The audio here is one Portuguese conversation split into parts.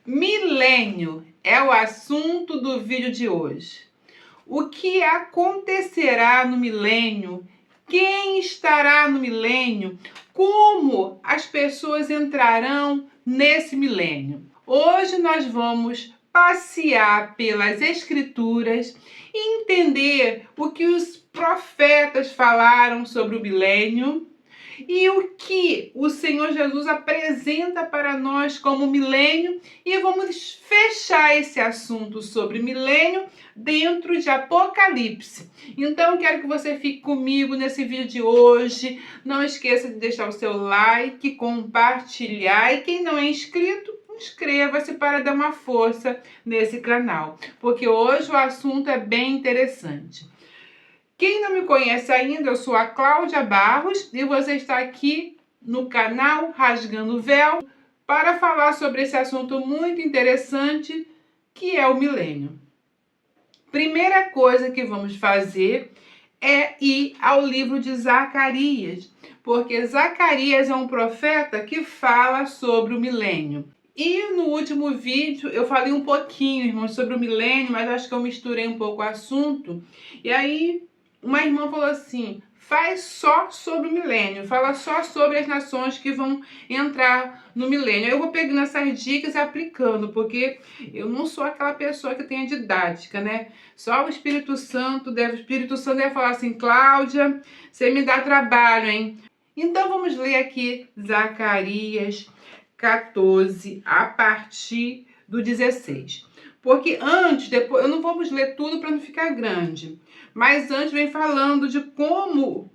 Milênio é o assunto do vídeo de hoje. O que acontecerá no milênio? Quem estará no milênio? Como as pessoas entrarão nesse milênio? Hoje nós vamos passear pelas Escrituras e entender o que os profetas falaram sobre o milênio e o que o Senhor Jesus apresenta para nós como milênio, e vamos fechar esse assunto sobre milênio dentro de Apocalipse. Então, quero que você fique comigo nesse vídeo de hoje. Não esqueça de deixar o seu like, compartilhar, e quem não é inscrito, inscreva-se para dar uma força nesse canal, porque hoje o assunto é bem interessante. Quem não me conhece ainda, eu sou a Cláudia Barros e você está aqui no canal Rasgando o Véu para falar sobre esse assunto muito interessante que é o milênio. Primeira coisa que vamos fazer é ir ao livro de Zacarias, porque Zacarias é um profeta que fala sobre o milênio. E no último vídeo eu falei um pouquinho, irmãos, sobre o milênio, mas acho que eu misturei um pouco o assunto. E aí uma irmã falou assim: faz só sobre o milênio, fala só sobre as nações que vão entrar no milênio. Eu vou pegando essas dicas e aplicando, porque eu não sou aquela pessoa que tem a didática, né? Só o Espírito Santo deve falar assim: Cláudia, você me dá trabalho, hein? Então vamos ler aqui Zacarias 14, a partir do 16. Porque depois, eu não vamos ler tudo para não ficar grande, mas antes vem falando de como,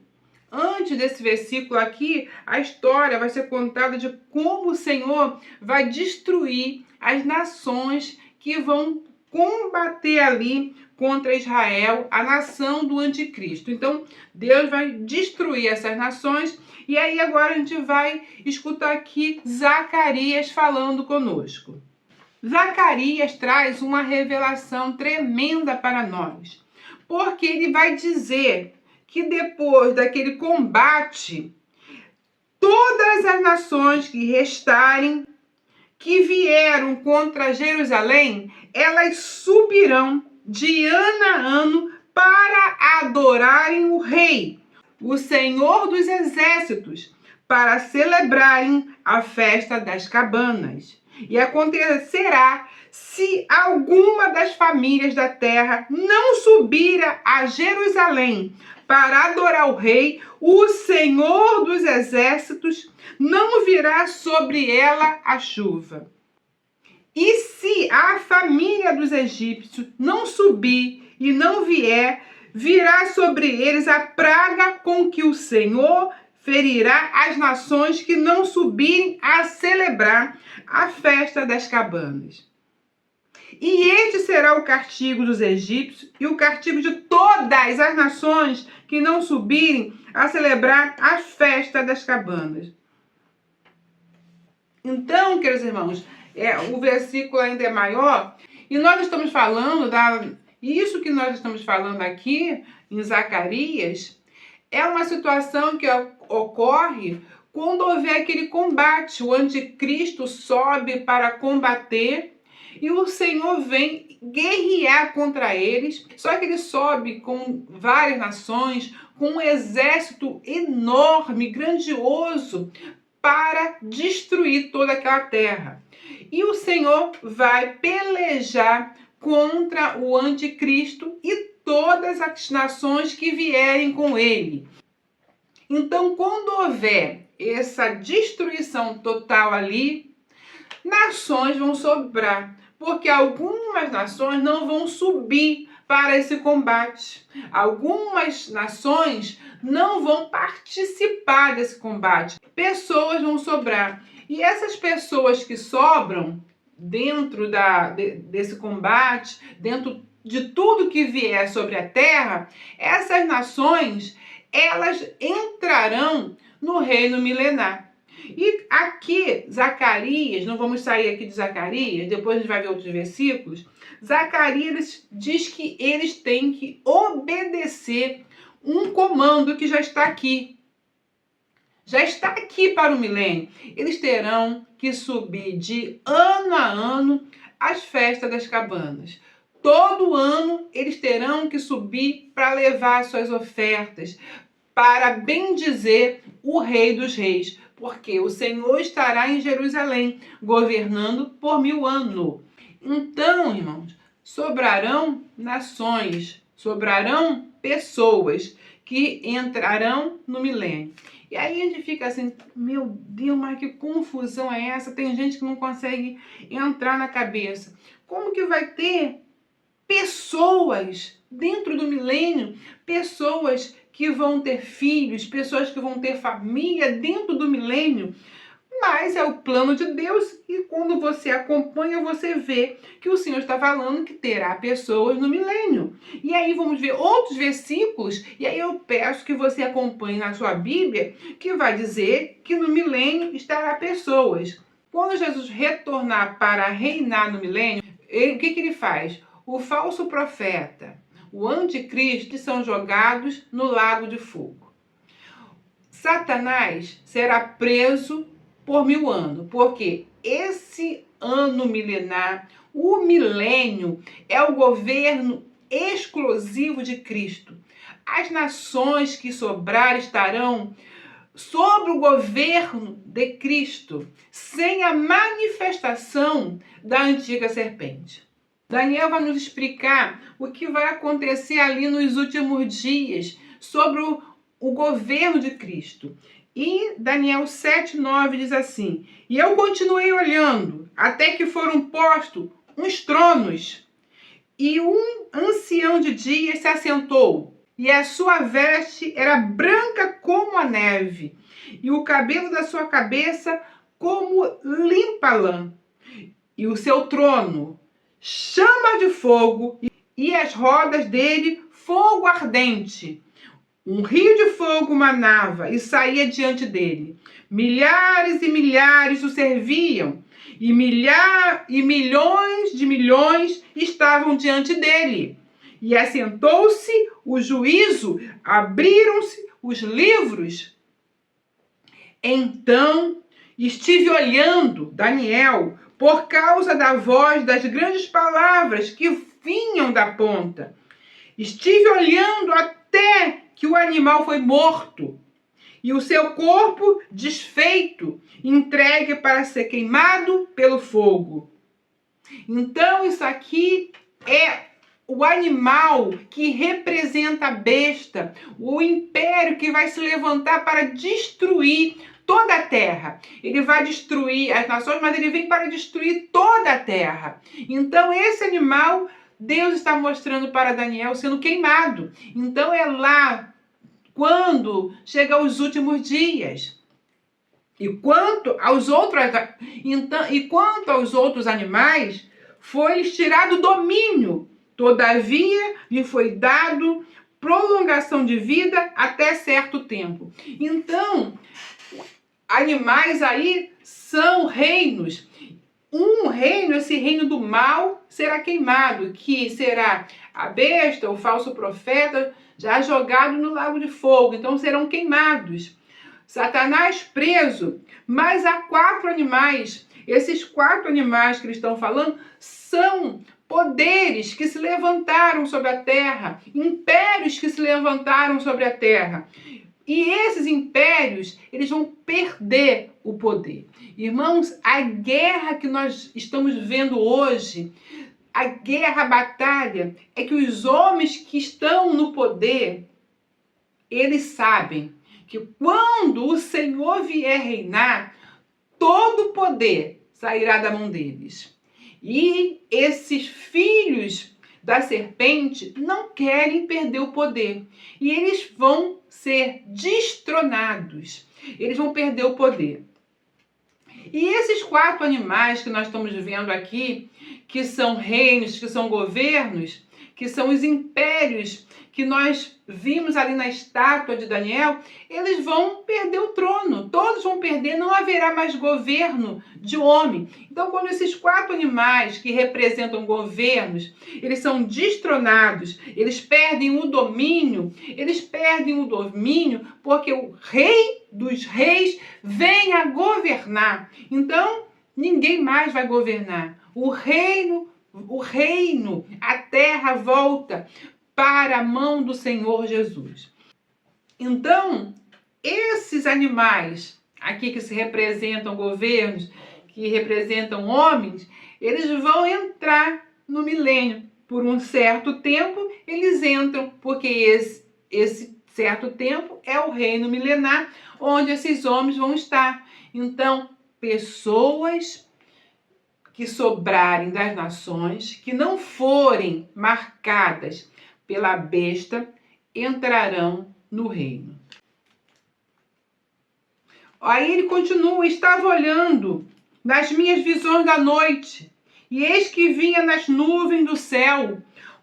antes desse versículo aqui, a história vai ser contada de como o Senhor vai destruir as nações que vão combater ali contra Israel, a nação do anticristo. Então, Deus vai destruir essas nações, e aí agora a gente vai escutar aqui Zacarias falando conosco. Zacarias traz uma revelação tremenda para nós, porque ele vai dizer que depois daquele combate, todas as nações que restarem, que vieram contra Jerusalém, elas subirão de ano a ano para adorarem o Rei, o Senhor dos Exércitos, para celebrarem a festa das cabanas. E acontecerá, se alguma das famílias da terra não subir a Jerusalém para adorar o Rei, o Senhor dos Exércitos, não virá sobre ela a chuva. E se a família dos egípcios não subir e não vier, virá sobre eles a praga com que o Senhor ferirá as nações que não subirem a celebrar a festa das cabanas. E este será o castigo dos egípcios e o castigo de todas as nações que não subirem a celebrar a festa das cabanas. Então, queridos irmãos, o versículo ainda é maior, e nós estamos falando isso que nós estamos falando aqui em Zacarias é uma situação que ocorre quando houver aquele combate. O anticristo sobe para combater e o Senhor vem guerrear contra eles. Só que ele sobe com várias nações, com um exército enorme, grandioso, para destruir toda aquela terra. E o Senhor vai pelejar contra o anticristo e todas as nações que vierem com ele. Então, quando houver essa destruição total ali, nações vão sobrar, porque algumas nações não vão subir para esse combate. Algumas nações não vão participar desse combate. Pessoas vão sobrar. E essas pessoas que sobram dentro desse combate, dentro de tudo que vier sobre a terra, essas nações, elas entrarão no reino milenar. E aqui, Zacarias, não vamos sair aqui de Zacarias, depois a gente vai ver outros versículos. Zacarias diz que eles têm que obedecer um comando que já está aqui. Já está aqui para o milênio. Eles terão que subir de ano a ano as festas das cabanas. Todo ano eles terão que subir para levar suas ofertas, para bendizer o Rei dos Reis, porque o Senhor estará em Jerusalém, governando por 1000 anos. Então, irmãos, sobrarão nações, sobrarão pessoas que entrarão no milênio. E aí a gente fica assim, meu Deus, mas que confusão é essa? Tem gente que não consegue entrar na cabeça. Como que vai ter pessoas dentro do milênio, pessoas que vão ter filhos, pessoas que vão ter família dentro do milênio? Mas é o plano de Deus, e quando você acompanha, você vê que o Senhor está falando que terá pessoas no milênio. E aí vamos ver outros versículos, e aí eu peço que você acompanhe na sua Bíblia, que vai dizer que no milênio estará pessoas. Quando Jesus retornar para reinar no milênio, o que ele faz? O falso profeta, o anticristo, são jogados no lago de fogo. Satanás será preso por 1000 anos, porque esse ano milenar, o milênio, é o governo exclusivo de Cristo. As nações que sobrarem estarão sob o governo de Cristo, sem a manifestação da antiga serpente. Daniel vai nos explicar o que vai acontecer ali nos últimos dias sobre o governo de Cristo. E Daniel 7:9 diz assim: e eu continuei olhando, até que foram postos uns tronos, e um ancião de dias se assentou, e a sua veste era branca como a neve, e o cabelo da sua cabeça como limpa lã, e o seu trono chama de fogo, e as rodas dele fogo ardente. Um rio de fogo manava e saía diante dele. Milhares e milhares o serviam, e milhões de milhões estavam diante dele. E assentou-se o juízo, abriram-se os livros. Então estive olhando, Daniel, por causa da voz das grandes palavras que vinham da ponta. Estive olhando até que o animal foi morto, e o seu corpo desfeito, entregue para ser queimado pelo fogo. Então isso aqui é o animal que representa a besta, o império que vai se levantar para destruir toda a terra. Ele vai destruir as nações, mas ele vem para destruir toda a terra. Então esse animal, Deus está mostrando para Daniel sendo queimado. Então é lá quando chega aos últimos dias. E quanto aos outros animais, foi-lhes tirado o domínio. Todavia, lhe foi dado prolongação de vida até certo tempo. Então, animais aí são reinos. Um reino, esse reino do mal, será queimado, que será a besta, o falso profeta, já jogado no lago de fogo. Então serão queimados. Satanás preso, mas há 4 animais. Esses 4 animais que eles estão falando são poderes que se levantaram sobre a terra, impérios que se levantaram sobre a terra. E esses impérios, eles vão perder o poder. Irmãos, a guerra que nós estamos vendo hoje, a guerra, a batalha, é que os homens que estão no poder, eles sabem que quando o Senhor vier reinar, todo o poder sairá da mão deles. E esses filhos da serpente não querem perder o poder. E eles vão ser destronados. Eles vão perder o poder. E esses 4 animais que nós estamos vendo aqui, que são reinos, que são governos, que são os impérios que nós vimos ali na estátua de Daniel, eles vão perder o trono. Todos vão perder, não haverá mais governo de homem. Então, quando esses 4 animais que representam governos, eles são destronados, eles perdem o domínio porque o Rei dos Reis vem a governar. Então, ninguém mais vai governar. o reino, a terra volta para a mão do Senhor Jesus. Então, esses animais aqui que se representam governos, que representam homens, eles vão entrar no milênio. Por um certo tempo, eles entram, porque esse certo tempo é o reino milenar, onde esses homens vão estar. Então, pessoas que sobrarem das nações, que não forem marcadas pela besta, entrarão no reino. Aí ele continua: estava olhando nas minhas visões da noite, e eis que vinha nas nuvens do céu,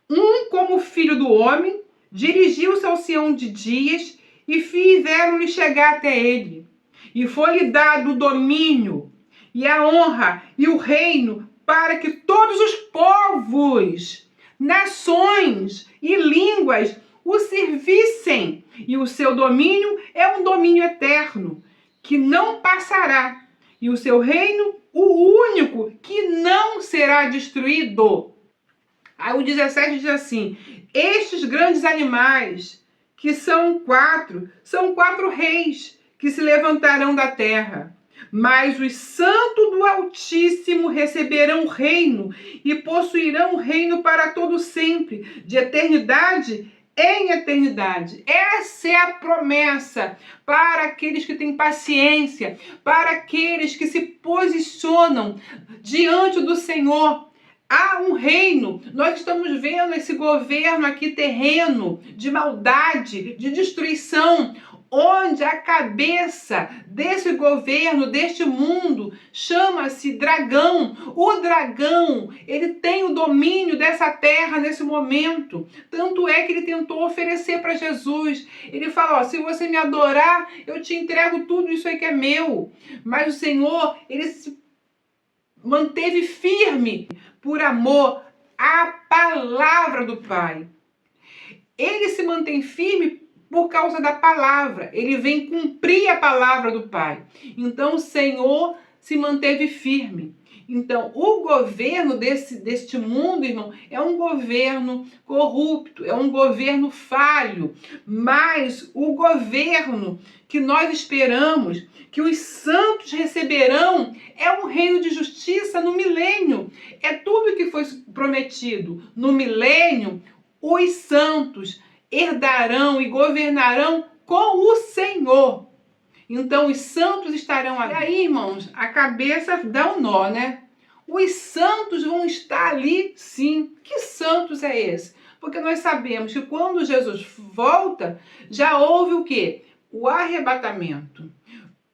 um como filho do homem, dirigiu-se ao Sião de dias, e fizeram-lhe chegar até ele. E foi-lhe dado o domínio, e a honra, e o reino, para que todos os povos, nações e línguas o servissem. E o seu domínio é um domínio eterno, que não passará, e o seu reino, o único, que não será destruído. Aí o 17 diz assim: estes grandes animais, que são quatro reis, que se levantarão da terra. Mas os santos do Altíssimo receberão o reino, e possuirão o reino para todo sempre, de eternidade em eternidade. Essa é a promessa para aqueles que têm paciência, para aqueles que se posicionam diante do Senhor. Há um reino. Nós estamos vendo esse governo aqui terreno de maldade, de destruição, onde a cabeça desse governo, deste mundo, chama-se dragão. O dragão, ele tem o domínio dessa terra nesse momento. Tanto é que ele tentou oferecer para Jesus. Ele fala: ó, se você me adorar, eu te entrego tudo isso aí que é meu. Mas o Senhor, ele se manteve firme por amor à palavra do Pai. Ele se mantém firme por causa da palavra. Ele vem cumprir a palavra do Pai. Então o Senhor se manteve firme. Então o governo deste mundo, irmão, é um governo corrupto, é um governo falho. Mas o governo que nós esperamos, que os santos receberão, é um reino de justiça no milênio. É tudo que foi prometido. No milênio, os santos herdarão e governarão com o Senhor. Então os santos estarão ali. E aí, irmãos, a cabeça dá um nó, né? Os santos vão estar ali, sim. Que santos é esse? Porque nós sabemos que quando Jesus volta, já houve o quê? O arrebatamento.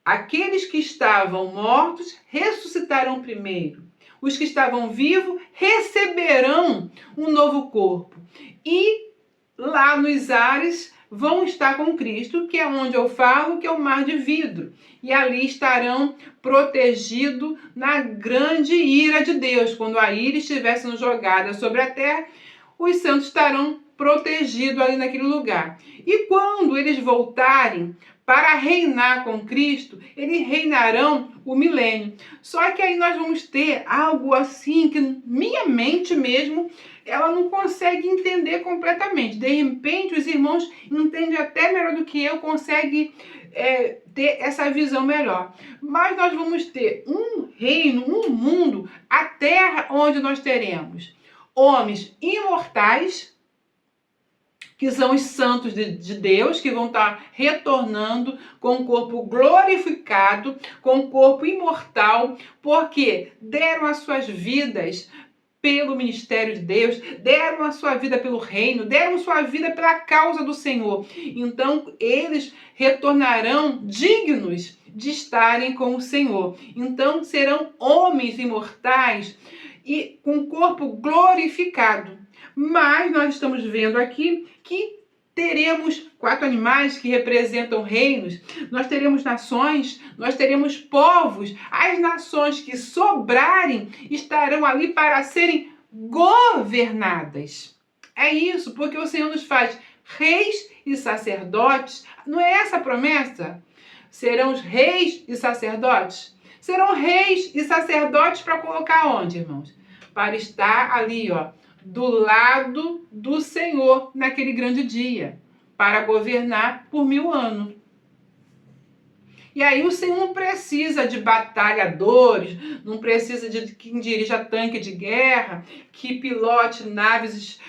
Aqueles que estavam mortos ressuscitarão primeiro. Os que estavam vivos receberão um novo corpo. E lá nos ares vão estar com Cristo, que é onde eu falo que é o mar de vidro. E ali estarão protegidos na grande ira de Deus. Quando a ira estiver sendo jogada sobre a terra, os santos estarão protegidos ali naquele lugar. E quando eles voltarem para reinar com Cristo, eles reinarão o milênio. Só que aí nós vamos ter algo assim que minha mente mesmo, ela não consegue entender completamente. De repente, os irmãos entendem até melhor do que eu, conseguem ter essa visão melhor. Mas nós vamos ter um reino, um mundo, a terra onde nós teremos homens imortais, que são os santos de Deus, que vão estar retornando com um corpo glorificado, com um corpo imortal, porque deram as suas vidas pelo ministério de Deus, deram a sua vida pelo reino, deram a sua vida pela causa do Senhor. Então, eles retornarão dignos de estarem com o Senhor. Então, serão homens imortais e com corpo glorificado. Mas nós estamos vendo aqui que teremos 4 animais que representam reinos, nós teremos nações, nós teremos povos. As nações que sobrarem estarão ali para serem governadas. É isso, porque o Senhor nos faz reis e sacerdotes. Não é essa a promessa? Serão os reis e sacerdotes? Serão reis e sacerdotes para colocar onde, irmãos? para estar ali, ó, do lado do Senhor naquele grande dia, para governar por 1000 anos. E aí o Senhor não precisa de batalhadores, não precisa de quem dirija tanque de guerra, que pilote naves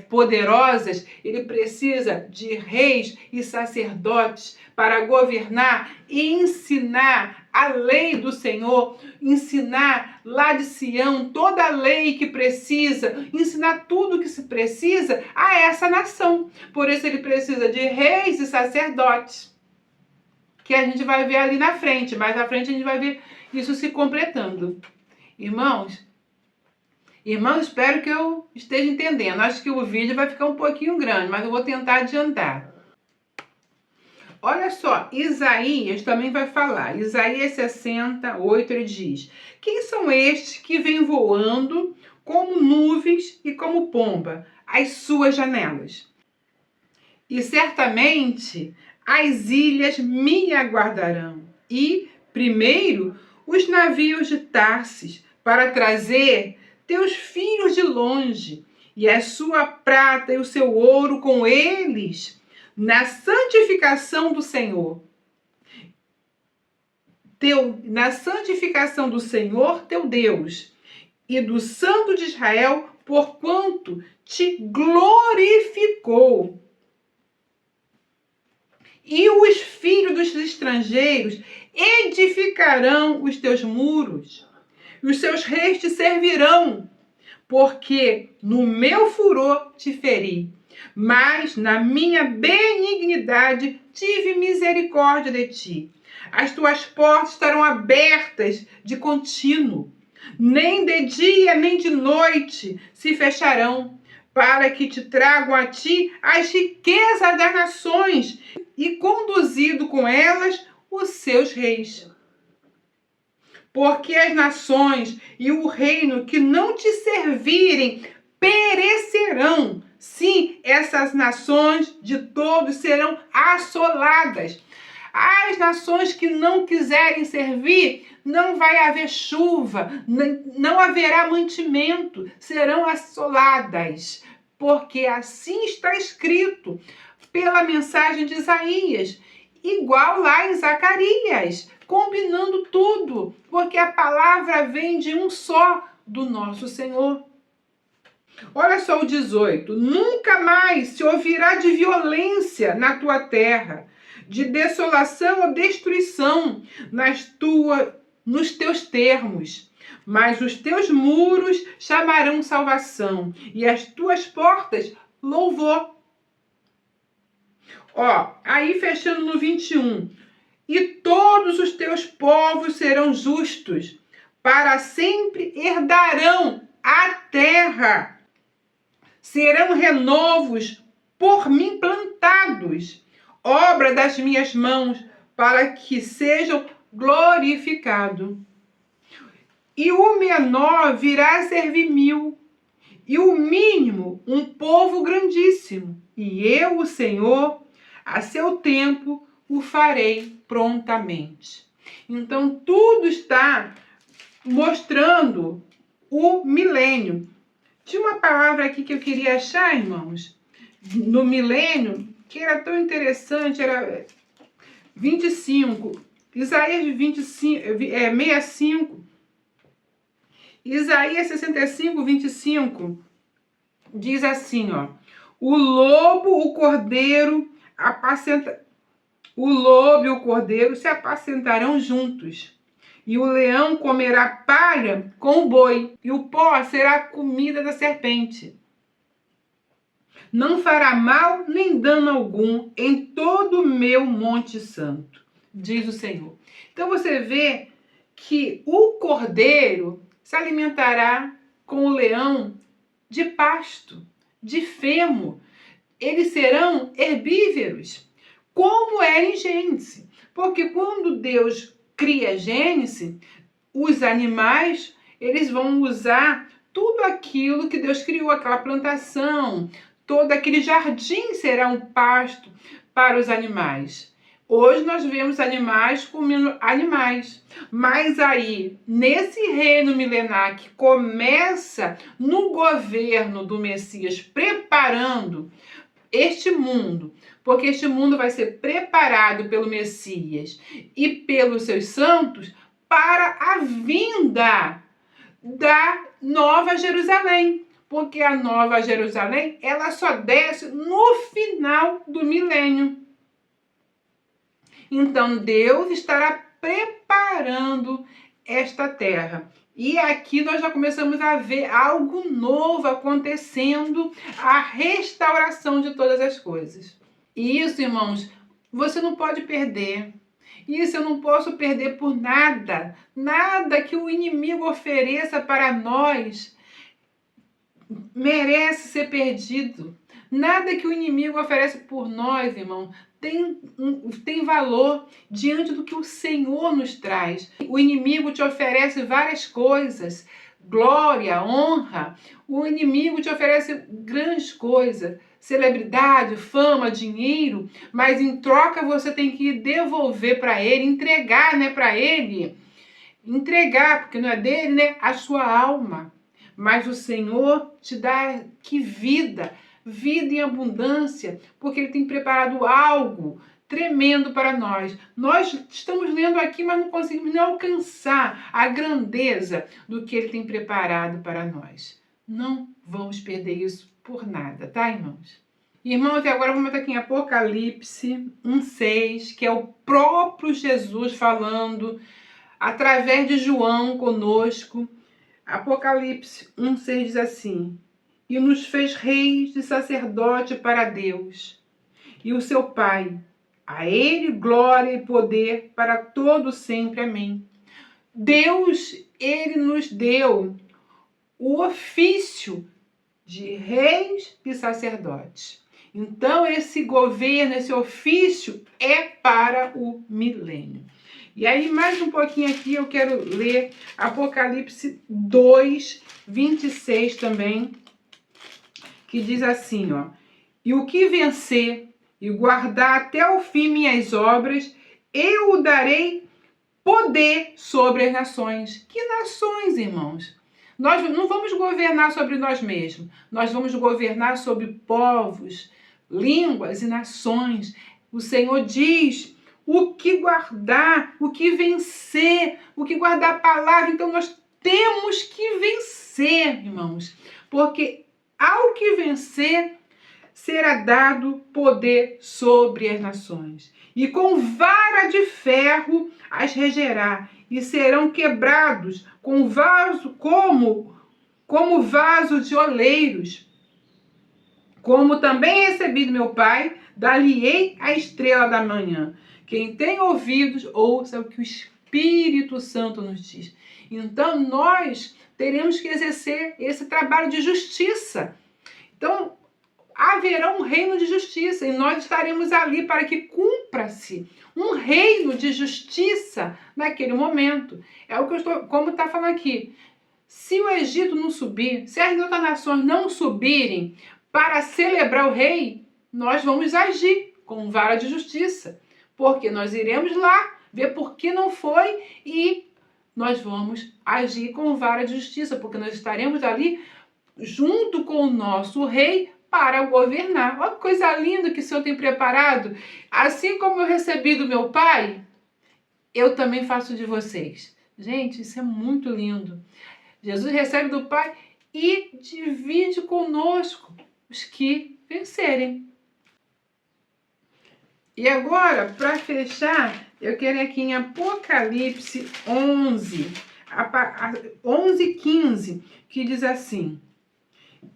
poderosas. Ele precisa de reis e sacerdotes para governar e ensinar a lei do Senhor, ensinar lá de Sião toda a lei que precisa, ensinar tudo que se precisa a essa nação. Por isso ele precisa de reis e sacerdotes, que a gente vai ver ali na frente. Mais à frente a gente vai ver isso se completando. Irmãos, espero que eu esteja entendendo. Acho que o vídeo vai ficar um pouquinho grande, mas eu vou tentar adiantar. Olha só, Isaías também vai falar. Isaías 68, ele diz: quem são estes que vêm voando como nuvens e como pomba às suas janelas? E certamente as ilhas me aguardarão. E, primeiro, os navios de Tarsis, para trazer teus filhos de longe, e a sua prata e o seu ouro com eles, na santificação do Senhor. Na santificação do Senhor, teu Deus, e do Santo de Israel, porquanto te glorificou. E os filhos dos estrangeiros edificarão os teus muros, e os seus reis te servirão, porque no meu furor te feri, mas na minha benignidade tive misericórdia de ti. As tuas portas estarão abertas de contínuo, nem de dia nem de noite se fecharão, para que te tragam a ti as riquezas das nações, e conduzido com elas os seus reis. Porque as nações e o reino que não te servirem perecerão. Sim, essas nações de todos serão assoladas. As nações que não quiserem servir, não vai haver chuva, não haverá mantimento, serão assoladas. Porque assim está escrito pela mensagem de Isaías, igual lá em Zacarias, combinando tudo, porque a palavra vem de um só, do nosso Senhor. Olha só o 18. Nunca mais se ouvirá de violência na tua terra, de desolação ou destruição nos teus termos. Mas os teus muros chamarão salvação, e as tuas portas louvor. Ó, aí fechando no 21. E todos os teus povos serão justos, para sempre herdarão a terra. Serão renovos por mim plantados, obra das minhas mãos, para que sejam glorificados. E o menor virá a servir 1000, e o mínimo um povo grandíssimo. E eu, o Senhor, a seu tempo o farei prontamente. Então, tudo está mostrando o milênio. Tinha uma palavra aqui que eu queria achar, irmãos, no milênio, que era tão interessante, era 25. Isaías 65. Isaías 65, 25. Diz assim, ó: o lobo, o cordeiro, o lobo e o cordeiro se apacentarão juntos, e o leão comerá palha com o boi, e o pó será a comida da serpente. Não fará mal nem dano algum em todo o meu monte santo, diz o Senhor. Então você vê que o cordeiro se alimentará com o leão de pasto, de feno. Eles serão herbívoros, como era em Gênesis. Porque quando Deus cria Gênesis, os animais, eles vão usar tudo aquilo que Deus criou, aquela plantação, todo aquele jardim será um pasto para os animais. Hoje nós vemos animais comendo animais, mas aí, nesse reino milenar que começa no governo do Messias, preparando este mundo, porque este mundo vai ser preparado pelo Messias e pelos seus santos para a vinda da Nova Jerusalém. Porque a Nova Jerusalém, ela só desce no final do milênio. Então Deus estará preparando esta terra. E aqui nós já começamos a ver algo novo acontecendo, a restauração de todas as coisas. E isso, irmãos, você não pode perder. Isso eu não posso perder por nada. Nada que o inimigo ofereça para nós merece ser perdido. Nada que o inimigo oferece por nós, irmão, tem valor diante do que o Senhor nos traz. O inimigo te oferece várias coisas, glória, honra. O inimigo te oferece grandes coisas, celebridade, fama, dinheiro, mas em troca você tem que devolver para ele, entregar, né, para ele. Entregar, porque não é dele, né, a sua alma. Mas o Senhor te dá que vida em abundância, porque Ele tem preparado algo tremendo para nós. Nós estamos lendo aqui, mas não conseguimos nem alcançar a grandeza do que Ele tem preparado para nós. Não vamos perder isso por nada, tá, irmãos? Irmãos, e agora vamos aqui em Apocalipse 1:6, que é o próprio Jesus falando através de João conosco. Apocalipse 1:6 diz assim: e nos fez reis e sacerdote para Deus e o seu Pai. A Ele glória e poder para todo sempre. Amém. Deus, Ele nos deu o ofício de reis e sacerdotes. Então, esse governo, esse ofício é para o milênio. E aí, mais um pouquinho aqui, eu quero ler Apocalipse 2:26 também, que diz assim, ó: e o que vencer e guardar até o fim minhas obras, eu o darei poder sobre as nações. Que nações, irmãos? Nós não vamos governar sobre nós mesmos, nós vamos governar sobre povos, línguas e nações. O Senhor diz o que guardar, o que vencer, o que guardar a palavra. Então nós temos que vencer, irmãos, porque ao que vencer será dado poder sobre as nações. E com vara de ferro as regerá, e serão quebrados com vaso como vaso de oleiros. Como também recebi do meu Pai, dar-lhe-ei a estrela da manhã. Quem tem ouvidos, ouça o que o Espírito Santo nos diz. Então, nós teremos que exercer esse trabalho de justiça. Então, haverá um reino de justiça e nós estaremos ali para que cumpra-se um reino de justiça naquele momento. É o que eu estou, como está falando aqui. Se o Egito não subir, se as outras nações não subirem para celebrar o rei, nós vamos agir com vara de justiça. Porque nós iremos lá ver por que não foi e nós vamos agir com vara de justiça, porque nós estaremos ali junto com o nosso rei para governar. Olha que coisa linda que o Senhor tem preparado. Assim como eu recebi do meu Pai, eu também faço de vocês. Gente, isso é muito lindo. Jesus recebe do Pai e divide conosco os que vencerem. E agora, para fechar, eu quero ir aqui em Apocalipse 11:15, que diz assim: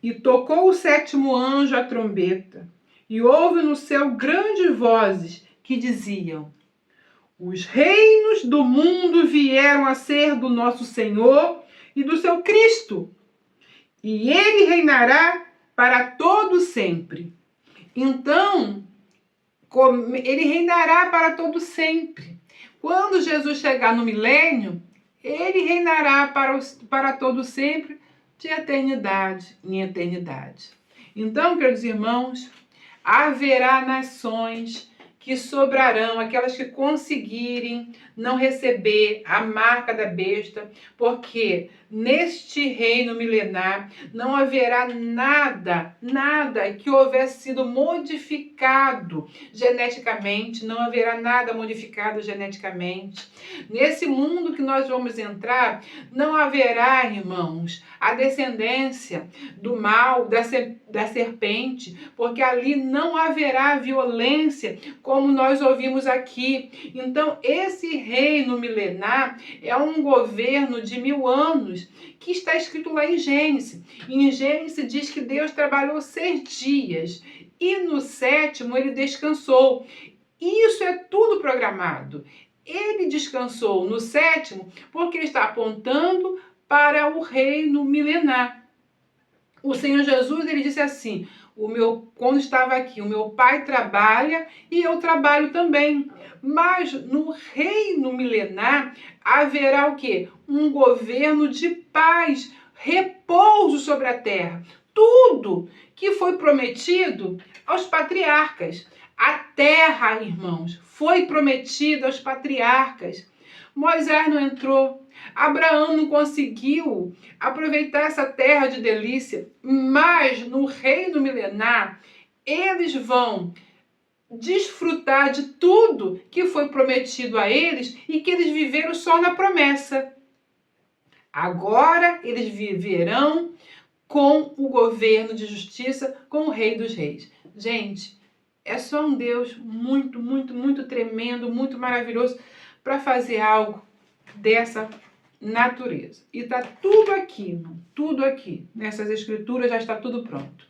e tocou o sétimo anjo a trombeta, e houve no céu grandes vozes que diziam: os reinos do mundo vieram a ser do nosso Senhor e do seu Cristo, e ele reinará para todo sempre. Então, ele reinará para todo sempre. Quando Jesus chegar no milênio, ele reinará para todo sempre, de eternidade em eternidade. Então, queridos irmãos, haverá nações que sobrarão, aquelas que conseguirem não receber a marca da besta, porque neste reino milenar não haverá nada que houver sido modificado geneticamente, não haverá nada modificado geneticamente. Nesse mundo que nós vamos entrar, não haverá, irmãos, a descendência do mal, da serpente, porque ali não haverá violência, como nós ouvimos aqui. Então, esse reino milenar é um governo de 1000 anos, que está escrito lá em Gênesis. Em Gênesis diz que Deus trabalhou 6 dias e no 7º ele descansou. Isso é tudo programado. Ele descansou no 7º porque ele está apontando para o reino milenar. O Senhor Jesus, ele disse assim: quando estava aqui, o meu Pai trabalha e eu trabalho também. Mas no reino milenar haverá o quê? Um governo de paz, repouso sobre a terra. Tudo que foi prometido aos patriarcas. A terra, irmãos, foi prometida aos patriarcas. Moisés não entrou, Abraão não conseguiu aproveitar essa terra de delícia, mas no reino milenar eles vão desfrutar de tudo que foi prometido a eles e que eles viveram só na promessa. Agora eles viverão com o governo de justiça, com o Rei dos Reis. Gente, é só um Deus muito, muito, muito tremendo, muito maravilhoso para fazer algo dessa natureza. E está tudo aqui, irmão, tudo aqui. Nessas escrituras já está tudo pronto.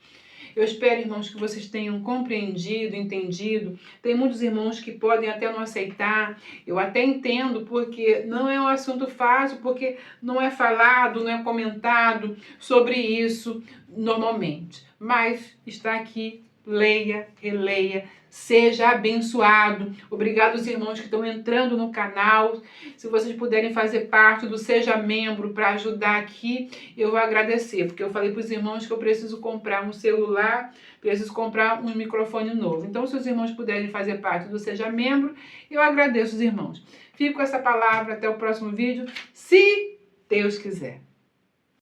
Eu espero, irmãos, que vocês tenham compreendido, entendido. Tem muitos irmãos que podem até não aceitar. Eu até entendo, porque não é um assunto fácil, porque não é falado, não é comentado sobre isso normalmente. Mas está aqui, leia, releia, seja abençoado. Obrigado aos irmãos que estão entrando no canal. Se vocês puderem fazer parte do Seja Membro para ajudar aqui, eu vou agradecer, porque eu falei para os irmãos que eu preciso comprar um celular, preciso comprar um microfone novo. Então, se os irmãos puderem fazer parte do Seja Membro, eu agradeço os irmãos. Fico com essa palavra, até o próximo vídeo, se Deus quiser.